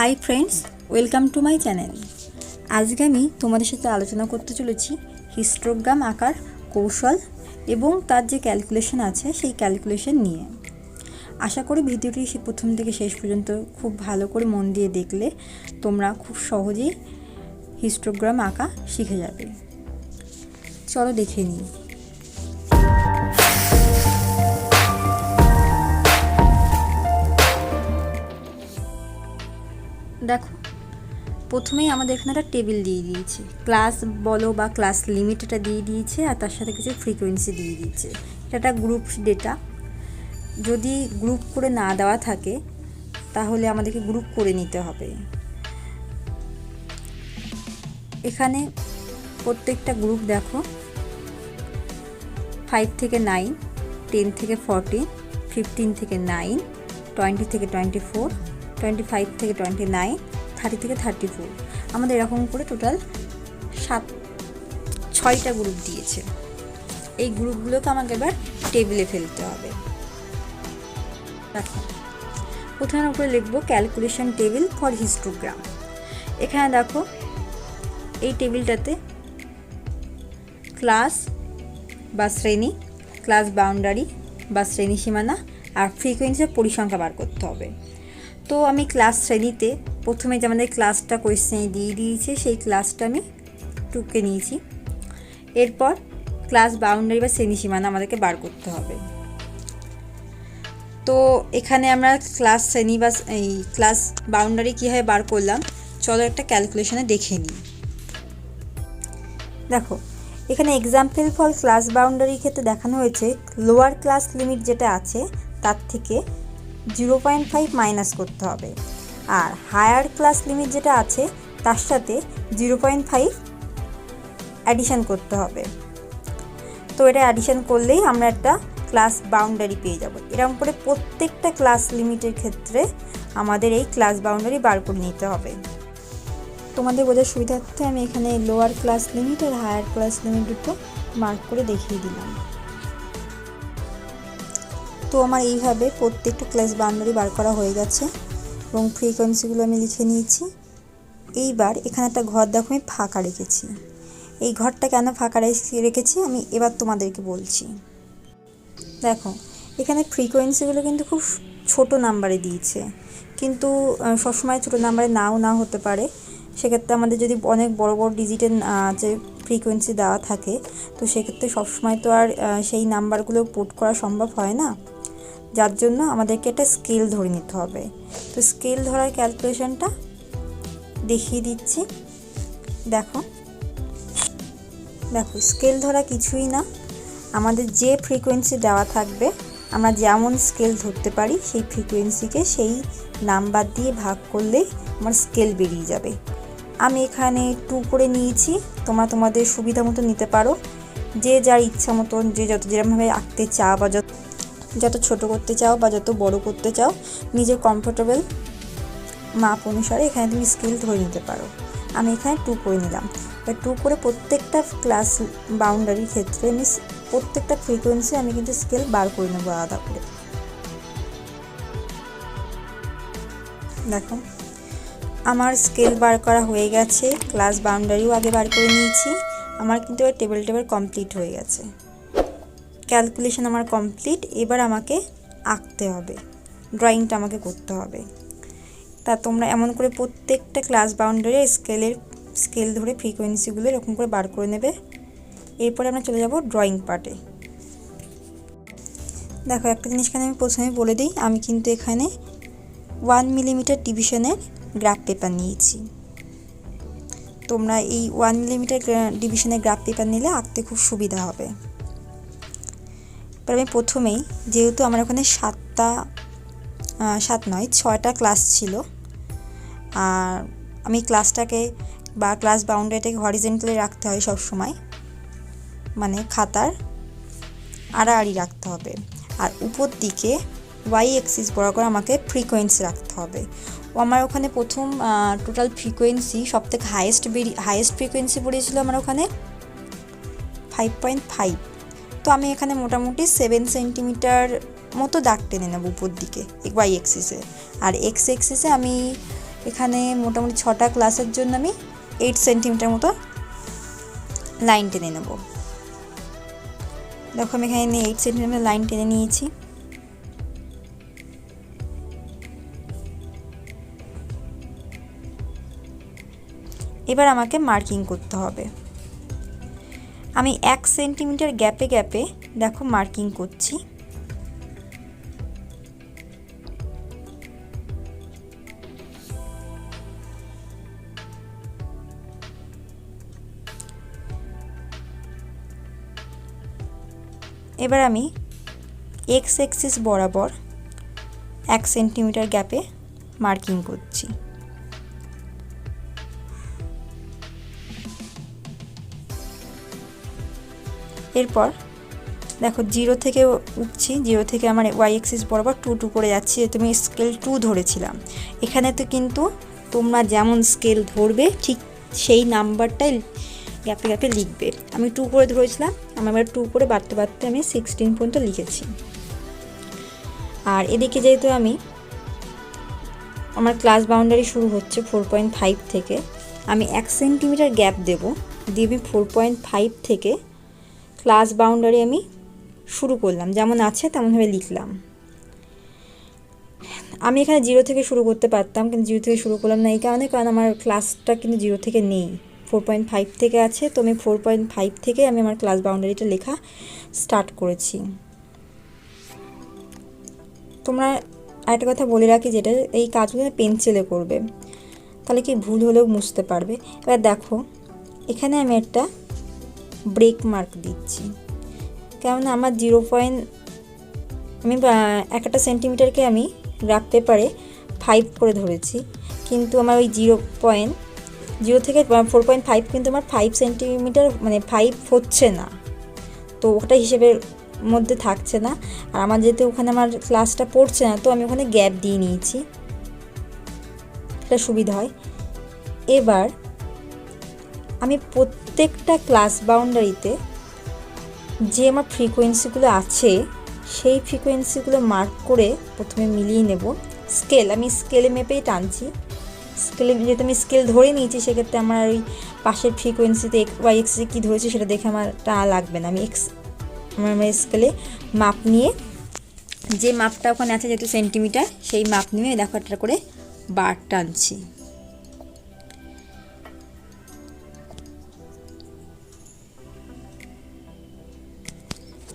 Hi friends, welcome to my channel. আজকে আমি তোমাদের সাথে আলোচনা করতে চলেছি হিস্টোগ্রাম আঁকার কৌশল এবং তার যে ক্যালকুলেশন আছে সেই ক্যালকুলেশন নিয়ে। আশা করি ভিডিওটি প্রথম থেকে শেষ পর্যন্ত খুব ভালো করে মন দিয়ে দেখলে তোমরা খুব সহজেই হিস্টোগ্রাম আঁকা শিখে যাবে। চলো দেখে নিই। দেখো, প্রথমেই আমাদের এখানে একটা টেবিল দিয়ে দিয়েছে, ক্লাস বলো বা ক্লাস লিমিট এটা দিয়ে দিয়েছে, আর তার সাথে কিছু ফ্রিকোয়েন্সি দিয়ে দিয়েছে। এটা একটা গ্রুপ ডেটা। যদি গ্রুপ করে না দেওয়া থাকে তাহলে আমাদেরকে গ্রুপ করে নিতে হবে। এখানে প্রত্যেকটা গ্রুপ দেখো 5 থেকে 9, 10 থেকে 14, 15 থেকে 9, 20 থেকে 24, 25 থেকে 29, 30 থেকে 34। আমাদের এরকম করে টোটাল 6টা গ্রুপ দিয়েছে। এই গ্রুপগুলোকে আমাকে এবার টেবিলে ফেলতে হবে। দেখো, প্রথমে উপরে লিখব ক্যালকুলেশন টেবিল ফর হিস্টোগ্রাম। এখানে দেখো এই টেবিলটাতে ক্লাস বা শ্রেণী, ক্লাস বাউন্ডারি বা শ্রেণী সীমানা আর ফ্রিকোয়েন্সির পরিসংখ্যা বার করতে হবে। তো আমি ক্লাস শ্রেণীতে প্রথমে যে আমাদের ক্লাসটা কোয়েশ্চেনে দিয়ে দিয়েছে সেই ক্লাসটা আমি টুকে নিয়েছি। এরপর ক্লাস বাউন্ডারি বা শ্রেণী সীমানা আমাদেরকে বার করতে হবে। তো এখানে আমরা ক্লাস শ্রেণী বা এই ক্লাস বাউন্ডারি কীভাবে বার করলাম চলো একটা ক্যালকুলেশনে দেখে নিই। দেখো, এখানে এক্সাম্পল ফর ক্লাস বাউন্ডারির ক্ষেত্রে দেখানো হয়েছে লোয়ার ক্লাস লিমিট যেটা আছে তার থেকে 0.5 মাইনাস করতে হবে, আর হায়ার ক্লাস লিমিট যেটা আছে তার সাথে 0.5 অ্যাডিশন করতে হবে। তো এটা অ্যাডিশন করলেই আমরা একটা ক্লাস বাউন্ডারি পেয়ে যাব। এরকম করে প্রত্যেকটা ক্লাস লিমিটের ক্ষেত্রে আমাদের এই ক্লাস বাউন্ডারি বার করে নিতে হবে। তোমাদের বোঝার সুবিধার্থে আমি এখানে লোয়ার ক্লাস লিমিট আর হায়ার ক্লাস লিমিট দুটো মার্ক করে দেখিয়ে দিলাম। তো আমার এইভাবে প্রত্যেকটা ক্লাস বাউন্ডারি বার করা হয়ে গেছে এবং ফ্রিকোয়েন্সিগুলো আমি লিখে নিয়েছি। এইবার এখানে একটা ঘর দেখো আমি ফাঁকা রেখেছি। এই ঘরটা কেন ফাঁকা রেখেছি আমি এবার তোমাদেরকে বলছি। দেখো, এখানে ফ্রিকোয়েন্সিগুলো কিন্তু খুব ছোট নাম্বারে দিয়েছে, কিন্তু সবসময় ছোটো নাম্বারে নাও হতে পারে। সেক্ষেত্রে আমাদের যদি অনেক বড় বড় ডিজিটের যে ফ্রিকোয়েন্সি দেওয়া থাকে তো সেক্ষেত্রে সবসময় তো আর সেই নাম্বারগুলো পুট করা সম্ভব হয় না, যার জন্য আমাদেরকে একটা স্কেল ধরে নিতে হবে। তো স্কেল ধরার ক্যালকুলেশনটা দেখিয়ে দিচ্ছি। দেখো, স্কেল ধরা কিছুই না, আমাদের যে ফ্রিকোয়েন্সি দেওয়া থাকবে আমরা যেমন স্কেল ধরতে পারি সেই ফ্রিকোয়েন্সিকে সেই নাম্বার দিয়ে ভাগ করলেই আমার স্কেল বেরিয়ে যাবে। আমি এখানে 2 করে নিয়েছি, তোমরা তোমাদের সুবিধা মতো নিতে পারো, যে যার ইচ্ছা মতন যে যেরকমভাবে আঁকতে চাও বা যত ছোট করতে চাও বা যত বড় করতে চাও নিজের কমফোর্টেবল মাপ অনুসারে এখানে তুমি স্কেল ধরে নিতে পারো। আমি এখানে 2 করে নিলাম। এবার 2 করে প্রত্যেকটা ক্লাস বাউন্ডারির ক্ষেত্রে আমি প্রত্যেকটা ফ্রিকোয়েন্সি আমি কিন্তু স্কেল বার করে নেবো আলাদা করে। দেখো, আমার স্কেল বার করা হয়ে গেছে, ক্লাস বাউন্ডারিও আগে বার করে নিয়েছি। আমার কিন্তু এবার টেবিল কমপ্লিট হয়ে গেছে, ক্যালকুলেশন আমার কমপ্লিট। এবার আমাকে আঁকতে হবে, ড্রয়িংটা আমাকে করতে হবে। তা তোমরা এমন করে প্রত্যেকটা ক্লাস বাউন্ডারি স্কেল ধরে ফ্রিকোয়েন্সিগুলো এরকম করে বার করে নেবে। এরপরে আমরা চলে যাব ড্রয়িং পার্টে। দেখো, একটা জিনিসখানে আমি প্রথমে বলে দিই, আমি কিন্তু এখানে 1 মিলিমিটার ডিভিশনের গ্রাফ পেপার নিয়েছি। তোমরা এই 1 মিলিমিটার ডিভিশনের গ্রাফ পেপার নিলে আঁকতে খুব সুবিধা হবে। এবার আমি প্রথমেই, যেহেতু আমার ওখানে 6টা ক্লাস ছিল, আর আমি ক্লাসটাকে বা ক্লাস বাউন্ডারিটাকে হরিজেন্টালি রাখতে হয় সবসময়, মানে খাতার আড়াআড়ি রাখতে হবে, আর উপর দিকে ওয়াই অ্যাক্সিস বরাবর আমাকে ফ্রিকোয়েন্সি রাখতে হবে। আমার ওখানে প্রথম টোটাল ফ্রিকোয়েন্সি সবথেকে হাইয়েস্ট ফ্রিকোয়েন্সি পড়েছিল আমার ওখানে 5.5। তো আমি এখানে মোটামুটি 7 সেন্টিমিটার মতো দাগ টেনে নেব উপর দিকে ওয়াই অ্যাক্সিসে, আর এক্স অ্যাক্সিসে আমি এখানে মোটামুটি 6টা ক্লাসের জন্য আমি 8 সেন্টিমিটার মতো লাইন টেনে নেব। দেখো আমি এখানে 8 সেন্টিমিটার লাইন টেনে নিয়েছি। এবার আমাকে মার্কিং করতে হবে। আমি 1 সেন্টিমিটার গ্যাপে গ্যাপে দেখো মার্কিং করছি। এবার আমি এক্স অ্যাক্সিস বরাবর 1 সেন্টিমিটার গ্যাপে মার্কিং করছি। এরপর দেখো 0 থেকে উঠছি, 0 থেকে আমার ওয়াই অ্যাক্সিস বরাবর 2 2 করে যাচ্ছি। তুমি স্কেল 2 ধরেছিলাম, এখানে তো কিন্তু তোমরা যেমন স্কেল ধরবে ঠিক সেই নাম্বারটাই গ্যাপে গ্যাপে লিখবে। আমি 2 করে ধরেছিলাম, আমার এবার 2 করে বাড়তে বাড়তে আমি 16 পর্যন্ত লিখেছি। আর এদিকে যেহেতু আমার ক্লাস বাউন্ডারি শুরু হচ্ছে 4.5 থেকে, আমি 1 সেন্টিমিটার গ্যাপ দেব, দিয়ে 4.5 থেকে ক্লাস বাউন্ডারি আমি শুরু করলাম, যেমন আছে তেমনভাবে লিখলাম। আমি এখানে 0 থেকে শুরু করতে পারতাম, কিন্তু 0 থেকে শুরু করলাম না এই কারণে, কারণ আমার ক্লাসটা কিন্তু 0 থেকে নেই, 4.5 থেকে আছে। তো আমি 4.5 থেকে আমি আমার ক্লাস বাউন্ডারিটা লেখা স্টার্ট করেছি। তোমরা আরেকটা কথা বলে রাখি, যেটা এই কাজগুলো পেন্সিলে করবে, তাহলে কি ভুল হলেও মুছতে পারবে। এবার দেখো এখানে আমি একটা ব্রেক মার্ক দিচ্ছি, কেননা আমার আমি একটা সেন্টিমিটারকে আমি গ্রাফ পেপারে 5 করে ধরেছি, কিন্তু আমার ওই 0 থেকে 4.5 কিন্তু আমার 5 সেন্টিমিটার মানে 5 হচ্ছে না, তো ওটা হিসেবের মধ্যে থাকছে না। আর আমার যেহেতু ওখানে আমার ক্লাসটা পড়ছে না, তো আমি ওখানে গ্যাপ দিয়ে নিয়েছি, এটা সুবিধা হয়। এবার আমি প্রত্যেকটা ক্লাস বাউন্ডারিতে যে আমার ফ্রিকোয়েন্সিগুলো আছে সেই ফ্রিকোয়েন্সিগুলো মার্ক করে প্রথমে মিলিয়ে নেব। আমি স্কেলে মেপেই টানছি, যেহেতু আমি স্কেল ধরে নিয়েছি, সেক্ষেত্রে আমার ওই পাশের ফ্রিকোয়েন্সিতে ওয়াই এক্সে কী ধরেছে সেটা দেখে আমার টানা লাগবে না। আমি আমার স্কেলে মাপ নিয়ে, যে মাপটা ওখানে আছে যেহেতু সেন্টিমিটার, সেই মাপ নিয়ে দেখো একটা করে বার টানছি।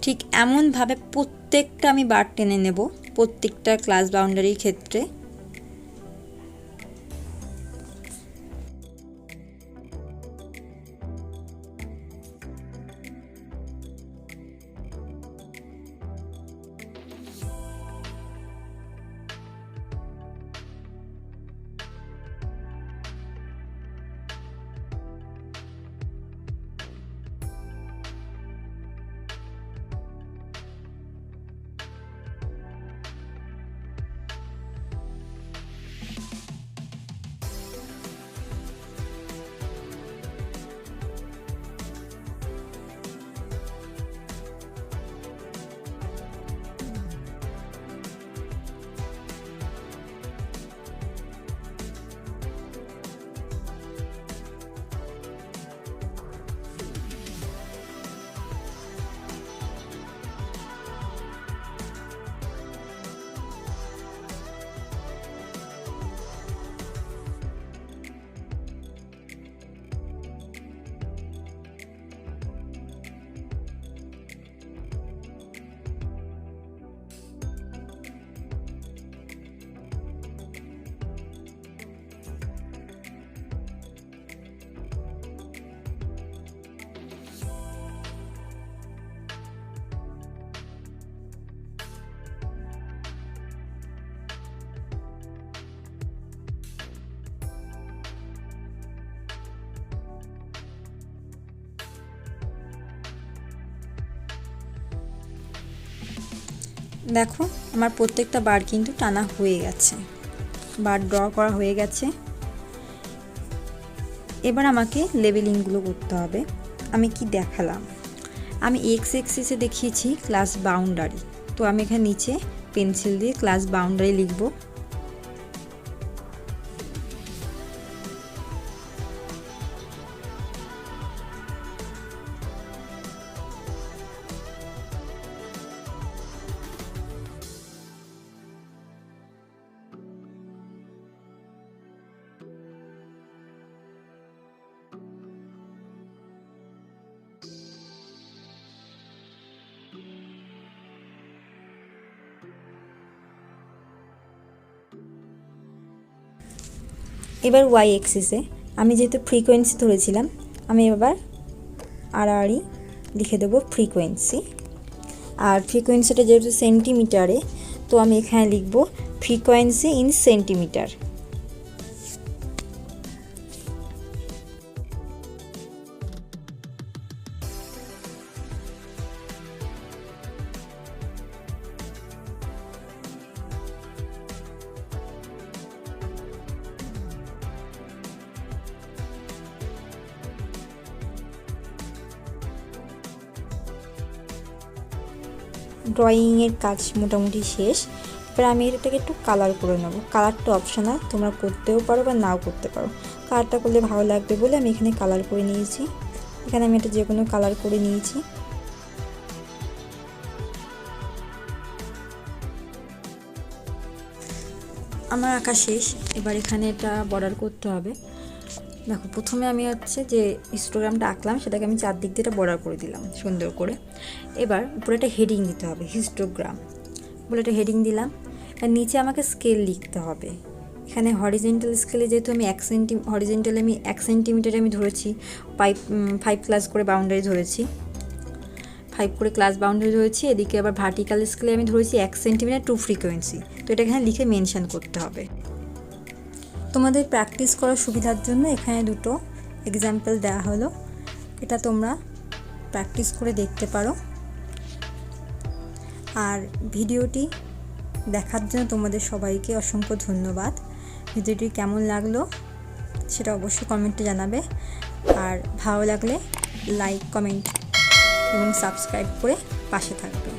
ঠিক এমনভাবে প্রত্যেকটা আমি বার টেনে নেব প্রত্যেকটা ক্লাস বাউন্ডারির ক্ষেত্রে। দেখো আমার প্রত্যেকটা বার কিন্তু টানা হয়ে গেছে, বার ড্র করা হয়ে গেছে। এবার আমাকে লেবেলিংগুলো করতে হবে। আমি কি দেখালাম, আমি এক্স এক্সিসে দেখিয়েছি ক্লাস বাউন্ডারি, তো আমি এখানে নিচে পেন্সিল দিয়ে ক্লাস বাউন্ডারি লিখব। এবার ওয়াই এক্সিসে আমি যেহেতু ফ্রিকোয়েন্সি ধরেছিলাম, আমি এবার আড়াআড়ি লিখে দেবো ফ্রিকোয়েন্সি। আর ফ্রিকোয়েন্সিটা যেহেতু সেন্টিমিটারে, তো আমি এখানে লিখব ফ্রিকোয়েন্সি ইন সেন্টিমিটার। ড্রয়িংয়ের কাজ মোটামুটি শেষ। এবার আমি এটাকে একটু কালার করে নেবো। কালারটা অপশনাল, তোমরা করতেও পারো বা নাও করতে পারো। কালারটা করলে ভালো লাগবে বলে আমি এখানে কালার করে নিয়েছি। এখানে আমি এটা যে কোনো কালার করে নিয়েছি। আমার আঁকা শেষ। এবার এখানে এটা বর্ডার করতে হবে। দেখো, প্রথমে আমি হচ্ছে যে হিস্টোগ্রামটা আঁকলাম সেটাকে আমি চারদিক দিয়ে এটা বর্ডার করে দিলাম সুন্দর করে। এবার উপরে একটা হেডিং দিতে হবে, হিস্টোগ্রাম বলে একটা হেডিং দিলাম। আর নিচে আমাকে স্কেল লিখতে হবে। এখানে হরিজেন্টাল স্কেলে যেহেতু আমি 1 সেন্টিমিটারে আমি ধরেছি, 5 ক্লাস করে বাউন্ডারি ধরেছি, 5 করে ক্লাস বাউন্ডারি ধরেছি। এদিকে আবার ভার্টিক্যাল স্কেলে আমি ধরেছি 1 সেন্টিমিটার টু ফ্রিকোয়েন্সি। তো এটা এখানে লিখে মেনশন করতে হবে। তোমাদের প্র্যাকটিস করার সুবিধার জন্য এখানে দুটো এক্সাম্পল দেওয়া হলো, এটা তোমরা প্র্যাকটিস করে দেখতে পারো। আর ভিডিওটি দেখার জন্য তোমাদের সবাইকে অসংখ্য ধন্যবাদ। ভিডিওটি কেমন লাগলো সেটা অবশ্যই কমেন্টে জানাবে। আর ভালো লাগলে লাইক, কমেন্ট এবং সাবস্ক্রাইব করে পাশে থাকবে।